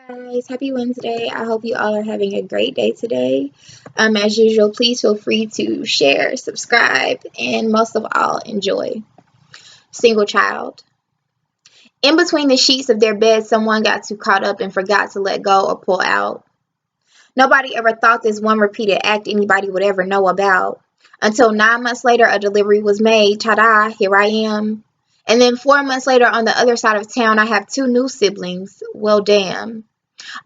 Guys, happy Wednesday. I hope you all are having a great day today. As usual, please feel free to share, subscribe, and most of all, enjoy. Single child. In between the sheets of their bed, someone got too caught up and forgot to let go or pull out. Nobody ever thought this one repeated act anybody would ever know about. Until 9 months later, a delivery was made. Ta-da, here I am. And then 4 months later, on the other side of town, I have two new siblings. Well, damn.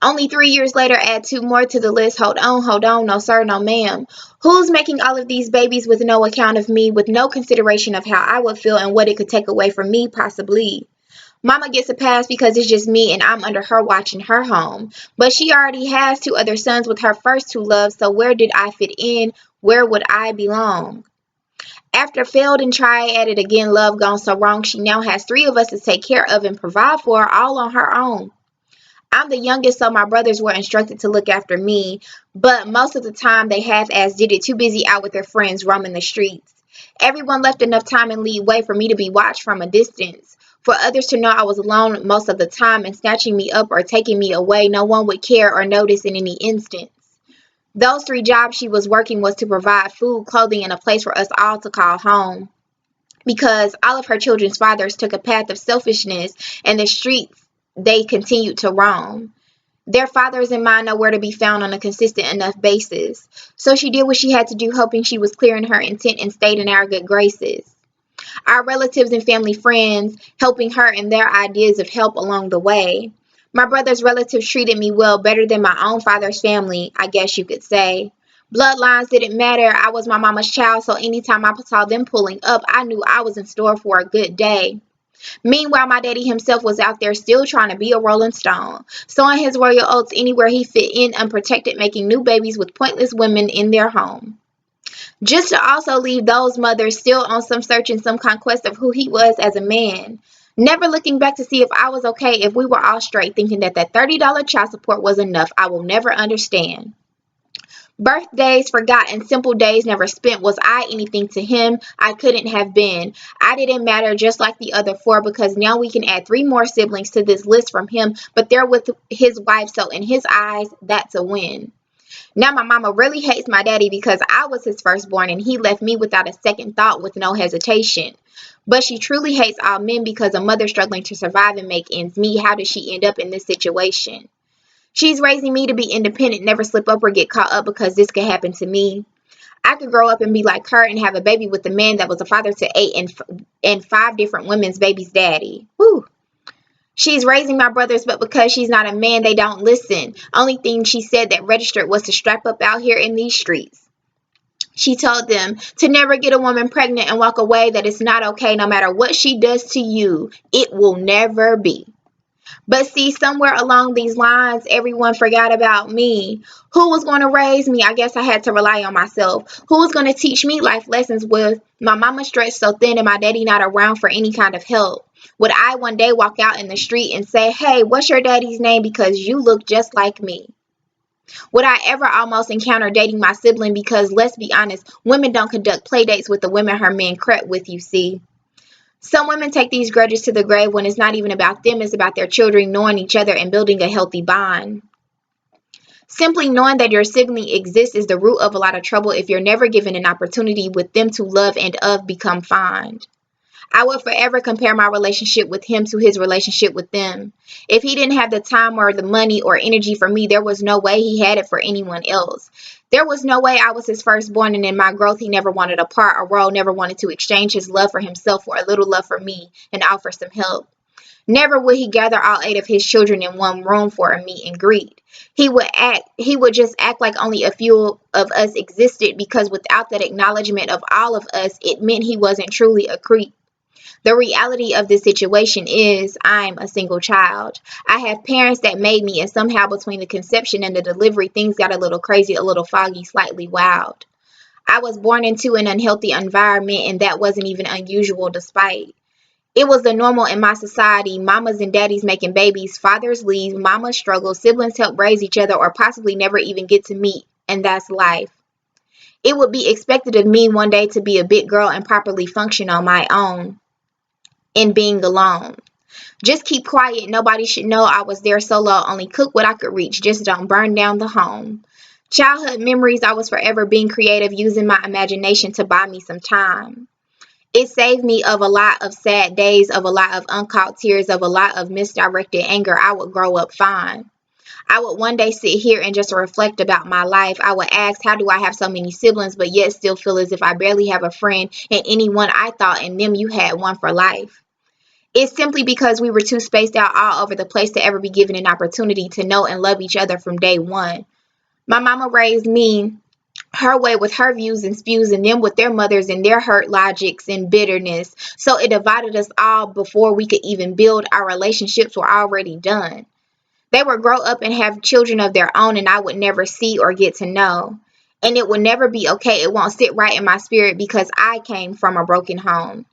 Only 3 years later, add two more to the list. Hold on, no sir, no ma'am. Who's making all of these babies with no account of me, with no consideration of how I would feel and what it could take away from me, possibly? Mama gets a pass because it's just me and I'm under her watch in her home. But she already has two other sons with her first two loves, so where did I fit in? Where would I belong? After failed and try at it again, love gone so wrong, she now has three of us to take care of and provide for, all on her own. I'm the youngest, so my brothers were instructed to look after me, but most of the time they half-ass did it, too busy out with their friends roaming the streets. Everyone left enough time and leeway for me to be watched from a distance. For others to know I was alone most of the time and snatching me up or taking me away, no one would care or notice in any instance. Those three jobs she was working was to provide food, clothing, and a place for us all to call home. Because all of her children's fathers took a path of selfishness and the streets they continued to roam. Their fathers and mine nowhere to be found on a consistent enough basis. So she did what she had to do, hoping she was clear in her intent and stayed in our good graces. Our relatives and family friends helping her in their ideas of help along the way. My brother's relatives treated me well, better than my own father's family, I guess you could say. Bloodlines didn't matter. I was my mama's child, so anytime I saw them pulling up, I knew I was in store for a good day. Meanwhile, my daddy himself was out there still trying to be a rolling stone, sowing his royal oats anywhere he fit in, unprotected, making new babies with pointless women in their home. Just to also leave those mothers still on some search and some conquest of who he was as a man. Never looking back to see if I was okay, if we were all straight, thinking that $30 child support was enough. I will never understand. Birthdays forgotten, simple days never spent. Was I anything to him? I couldn't have been. I didn't matter, just like the other four, because now we can add three more siblings to this list from him, but they're with his wife, so in his eyes, that's a win. Now my mama really hates my daddy because I was his firstborn and he left me without a second thought, with no hesitation. But she truly hates all men because a mother struggling to survive and make ends meet. How did she end up in this situation? She's raising me to be independent, never slip up or get caught up, because this could happen to me. I could grow up and be like her and have a baby with a man that was a father to eight and five different women's baby's daddy. Whew. She's raising my brothers, but because she's not a man, they don't listen. Only thing she said that registered was to strap up out here in these streets. She told them to never get a woman pregnant and walk away, that it's not okay no matter what she does to you. It will never be. But see, somewhere along these lines, everyone forgot about me. Who was going to raise me? I guess I had to rely on myself. Who was going to teach me life lessons with my mama stretched so thin and my daddy not around for any kind of help? Would I one day walk out in the street and say, hey, what's your daddy's name because you look just like me? Would I ever almost encounter dating my sibling because, let's be honest, women don't conduct play dates with the women her men crept with, you see. Some women take these grudges to the grave when it's not even about them, it's about their children knowing each other and building a healthy bond. Simply knowing that your sibling exists is the root of a lot of trouble if you're never given an opportunity with them to love and of become fond. I would forever compare my relationship with him to his relationship with them. If he didn't have the time or the money or energy for me, there was no way he had it for anyone else. There was no way I was his firstborn, and in my growth, he never wanted a part, a role, never wanted to exchange his love for himself for a little love for me and offer some help. Never would he gather all eight of his children in one room for a meet and greet. He would just act like only a few of us existed, because without that acknowledgement of all of us, it meant he wasn't truly a creep. The reality of this situation is I'm a single child. I have parents that made me, and somehow between the conception and the delivery, things got a little crazy, a little foggy, slightly wild. I was born into an unhealthy environment, and that wasn't even unusual despite. It was the normal in my society. Mamas and daddies making babies, fathers leave, mamas struggle, siblings help raise each other or possibly never even get to meet, and that's life. It would be expected of me one day to be a big girl and properly function on my own in being alone. Just keep quiet. Nobody should know I was there solo. Only cook what I could reach. Just don't burn down the home. Childhood memories, I was forever being creative, using my imagination to buy me some time. It saved me of a lot of sad days, of a lot of uncaught tears, of a lot of misdirected anger. I would grow up fine. I would one day sit here and just reflect about my life. I would ask, how do I have so many siblings, but yet still feel as if I barely have a friend, and anyone I thought in them you had one for life? It's simply because we were too spaced out all over the place to ever be given an opportunity to know and love each other from day one. My mama raised me her way with her views and spews, and them with their mothers and their hurt logics and bitterness. So it divided us all before we could even build. Our relationships were already done. They would grow up and have children of their own, and I would never see or get to know. And it will never be okay. It won't sit right in my spirit because I came from a broken home.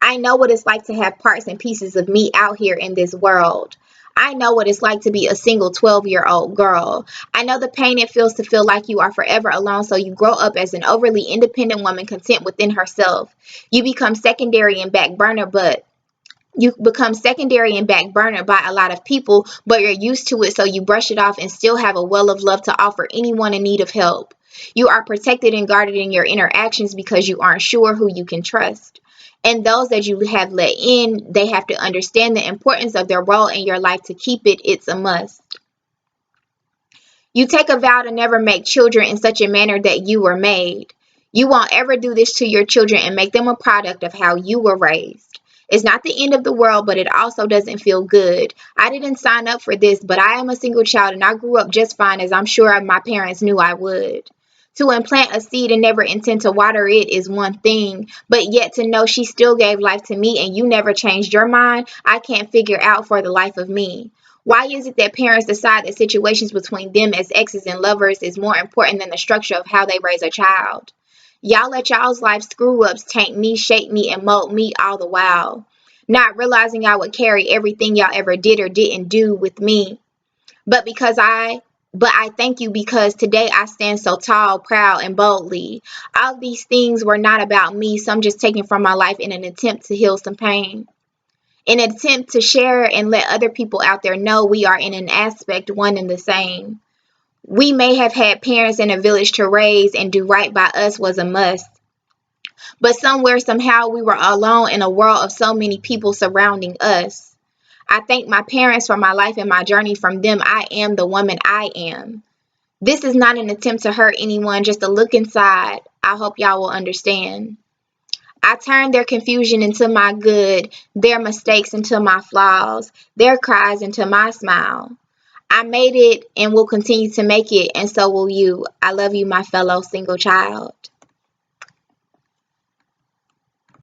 I know what it's like to have parts and pieces of me out here in this world. I know what it's like to be a single 12-year-old girl. I know the pain it feels to feel like you are forever alone, so you grow up as an overly independent woman content within herself. You become secondary and back burner, but you become secondary and back burner by a lot of people, but you're used to it, so you brush it off and still have a well of love to offer anyone in need of help. You are protected and guarded in your interactions because you aren't sure who you can trust. And those that you have let in, they have to understand the importance of their role in your life. To keep it, it's a must. You take a vow to never make children in such a manner that you were made. You won't ever do this to your children and make them a product of how you were raised. It's not the end of the world, but it also doesn't feel good. I didn't sign up for this, but I am a single child and I grew up just fine, as I'm sure my parents knew I would. To implant a seed and never intend to water it is one thing, but yet to know she still gave life to me and you never changed your mind, I can't figure out for the life of me. Why is it that parents decide that situations between them as exes and lovers is more important than the structure of how they raise a child? Y'all let y'all's life screw ups taint me, shape me, and mold me all the while. Not realizing I would carry everything y'all ever did or didn't do with me. But I thank you because today I stand so tall, proud, and boldly. All these things were not about me, some just taken from my life in an attempt to heal some pain. In an attempt to share and let other people out there know we are in an aspect one and the same. We may have had parents in a village to raise and do right by us was a must. But somewhere, somehow, we were alone in a world of so many people surrounding us. I thank my parents for my life and my journey. From them, I am the woman I am. This is not an attempt to hurt anyone, just a look inside. I hope y'all will understand. I turned their confusion into my good, their mistakes into my flaws, their cries into my smile. I made it and will continue to make it, and so will you. I love you, my fellow single child.